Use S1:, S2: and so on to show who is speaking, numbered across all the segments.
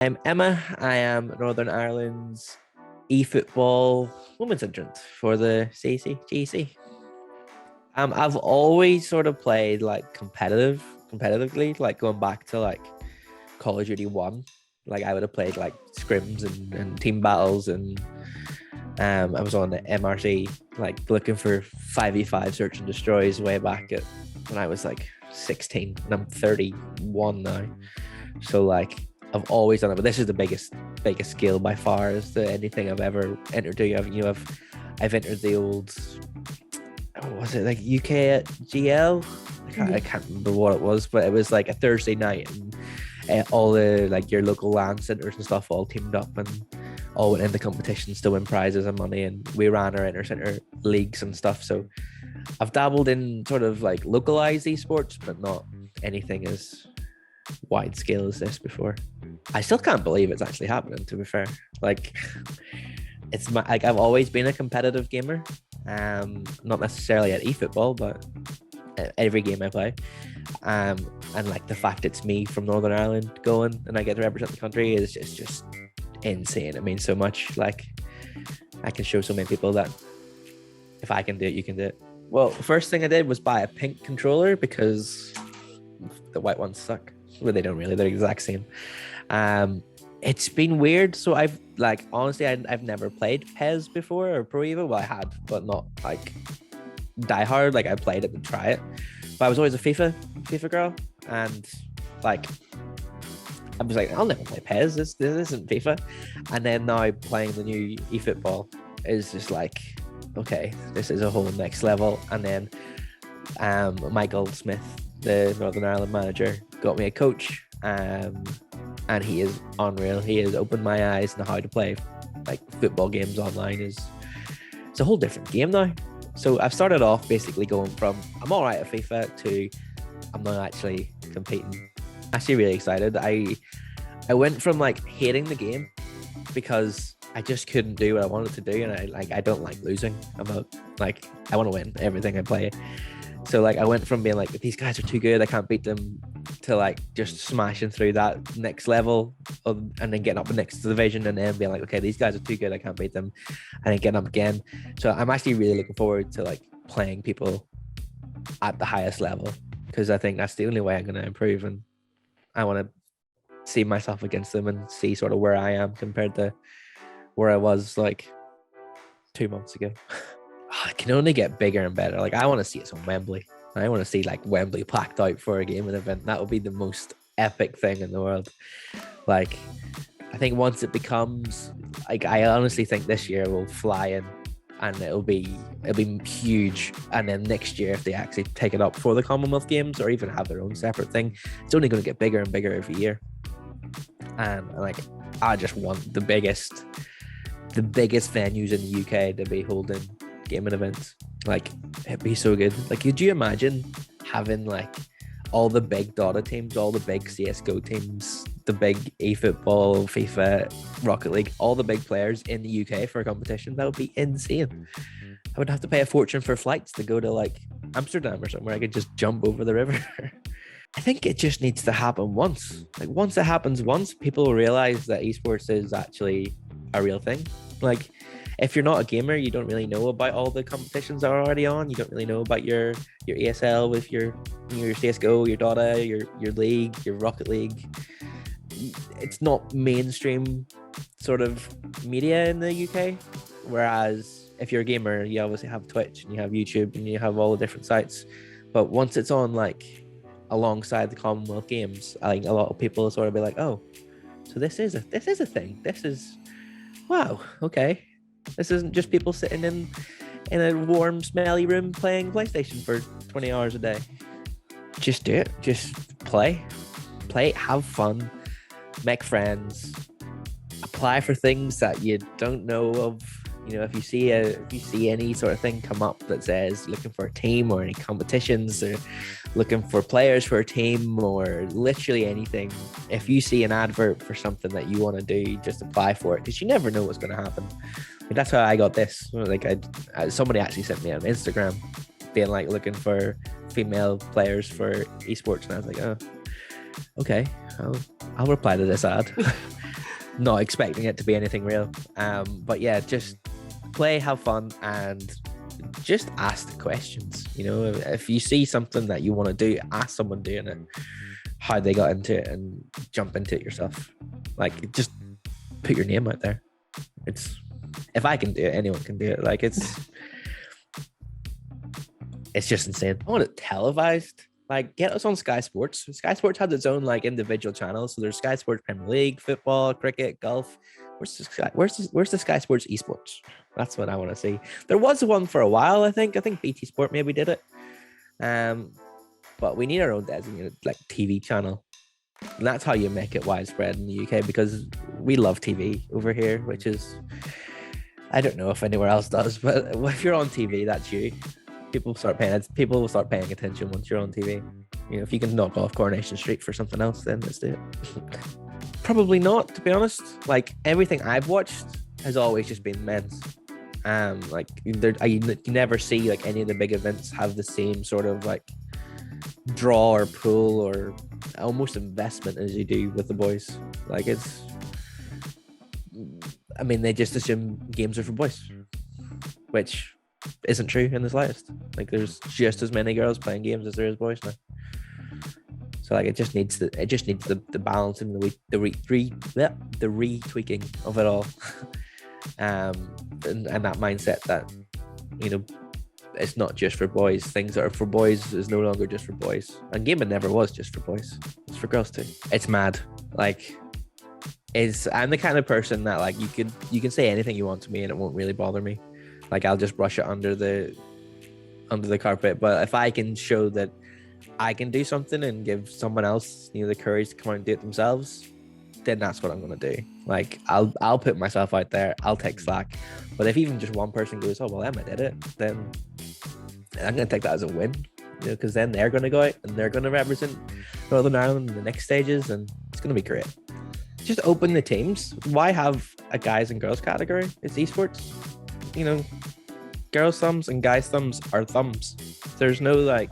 S1: I'm Emma. I am Northern Ireland's eFootball women's entrant for the CCGC. I've always sort of played like competitively, like going back to like Call of Duty 1. Like I would have played like scrims and team battles, and I was on the MRC, like looking for 5v5 search and destroys way back at when I was like 16, and I'm 31 now. So like I've always done it, but this is the biggest skill by far as to anything I've ever entered. I've entered the old, what was it, like UK GL? I can't remember what it was, but it was like a Thursday night, and all the like your local LAN centers and stuff all teamed up and all went into competitions to win prizes and money, and we ran our inter-center leagues and stuff. So I've dabbled in sort of like localized esports, but not anything as wide scale as this before. I still can't believe it's actually happening, to be fair. Like I've always been a competitive gamer, not necessarily at eFootball, but every game I play, and like the fact it's me from Northern Ireland going and I get to represent the country is just insane. It means so much. Like I can show so many people that if I can do it, you can do it. Well, the first thing I did was buy a pink controller because the white ones suck. Well, they don't really, they're the exact same. It's been weird. So I've like, honestly, I've never played PES before or Pro Evo. Well, I had, but not like die hard. Like I played it to try it, but I was always a FIFA girl. And like, I was like, I'll never play PES. This isn't FIFA. And then now playing the new eFootball is just like, okay, this is a whole next level. And then Michael Smith, the Northern Ireland manager, got me a coach, and he is unreal. He has opened my eyes on how to play like football games online. It's a whole different game now. So I've started off basically going from I'm all right at FIFA to I'm not actually competing. Actually really excited. I went from like hating the game because I just couldn't do what I wanted to do, and I don't like losing. I want to win everything I play. So like I went from being like, these guys are too good, I can't beat them, to like just smashing through that next level and then getting up the next division, and then being like, okay, these guys are too good, I can't beat them, and then getting up again. So I'm actually really looking forward to like playing people at the highest level, because I think that's the only way I'm going to improve, and I want to see myself against them and see sort of where I am compared to where I was like 2 months ago. It can only get bigger and better. Like I want to see it on Wembley. I want to see like Wembley packed out for a gaming event. That would be the most epic thing in the world. Like I think once it becomes like, I honestly think this year will fly in and it'll be huge. And then next year, if they actually take it up for the Commonwealth Games or even have their own separate thing, it's only going to get bigger and bigger every year. And like I just want the biggest venues in the UK to be holding gaming events. Like it'd be so good. Like could you imagine having like all the big Dota teams, all the big CSGO teams, the big eFootball, FIFA, Rocket League, all the big players in the UK for a competition? That would be insane. I would have to pay a fortune for flights to go to like Amsterdam or somewhere. I could just jump over the river. I think it just needs to happen once. Like once it happens once, people will realize that esports is actually a real thing. Like if you're not a gamer, you don't really know about all the competitions that are already on. You don't really know about your ESL with your CSGO, your Dota, your league, your Rocket League. It's not mainstream sort of media in the UK. Whereas if you're a gamer, you obviously have Twitch and you have YouTube and you have all the different sites. But once it's on like alongside the Commonwealth Games, I think a lot of people sort of be like, oh, so this is a thing. This is, wow, okay. This isn't just people sitting in a warm, smelly room playing PlayStation for 20 hours a day. Just do it. Just play, have fun, make friends, apply for things that you don't know of. You know, if you see any sort of thing come up that says looking for a team or any competitions or looking for players for a team or literally anything, if you see an advert for something that you want to do, just apply for it, because you never know what's going to happen. Like, that's how I got this. Like somebody actually sent me on Instagram being like looking for female players for esports, and I was like, oh, okay, I'll reply to this ad. not expecting it to be anything real. But yeah, just play, have fun, and just ask the questions. You know, if you see something that you want to do, ask someone doing it how they got into it and jump into it yourself. Like, just put your name out there. It's, if I can do it, anyone can do it. Like, it's just insane. I want it televised. Like, get us on Sky Sports. Sky Sports has its own like individual channels. So there's Sky Sports Premier League, football, cricket, golf. Where's the Sky Sports Esports? That's what I want to see. There was one for a while, I think. BT Sport maybe did it. But we need our own designated like TV channel. And that's how you make it widespread in the UK, because we love TV over here, which is, I don't know if anywhere else does, but if you're on TV, that's you. People will start paying attention once you're on TV. You know, if you can knock off Coronation Street for something else, then let's do it. Probably not, to be honest. Like, everything I've watched has always just been men's. Like, you never see like any of the big events have the same sort of like draw or pull or almost investment as you do with the boys. Like, it's, I mean, they just assume games are for boys, which isn't true in the slightest. Like, there's just as many girls playing games as there is boys now. So like, it just needs the balance and the retweaking of it all. And that mindset that, you know, it's not just for boys. Things that are for boys is no longer just for boys. And gaming never was just for boys. It's for girls too. It's mad. Like, I'm the kind of person that like, you can say anything you want to me and it won't really bother me. Like, I'll just brush it under the carpet. But if I can show that I can do something and give someone else, you know, the courage to come out and do it themselves, then that's what I'm gonna do. Like, I'll put myself out there. I'll take slack. But if even just one person goes, oh well, Emma did it, then I'm gonna take that as a win. You know, because then they're gonna go out and they're gonna represent Northern Ireland in the next stages, and it's gonna be great. Just open the teams. Why have a guys and girls category? It's esports. You know, girls' thumbs and guys' thumbs are thumbs. There's no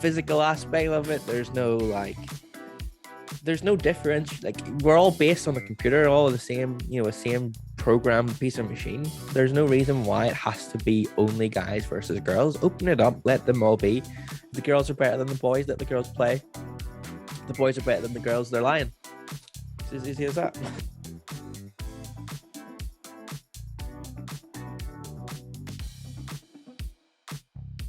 S1: physical aspect of it. There's no difference. Like, we're all based on the computer, all the same, you know, a same programmed piece of machine. There's no reason why it has to be only guys versus girls. Open it up, let them all be. If the girls are better than the boys, let the girls play. If the boys are better than the girls, they're lying. It's as easy as that.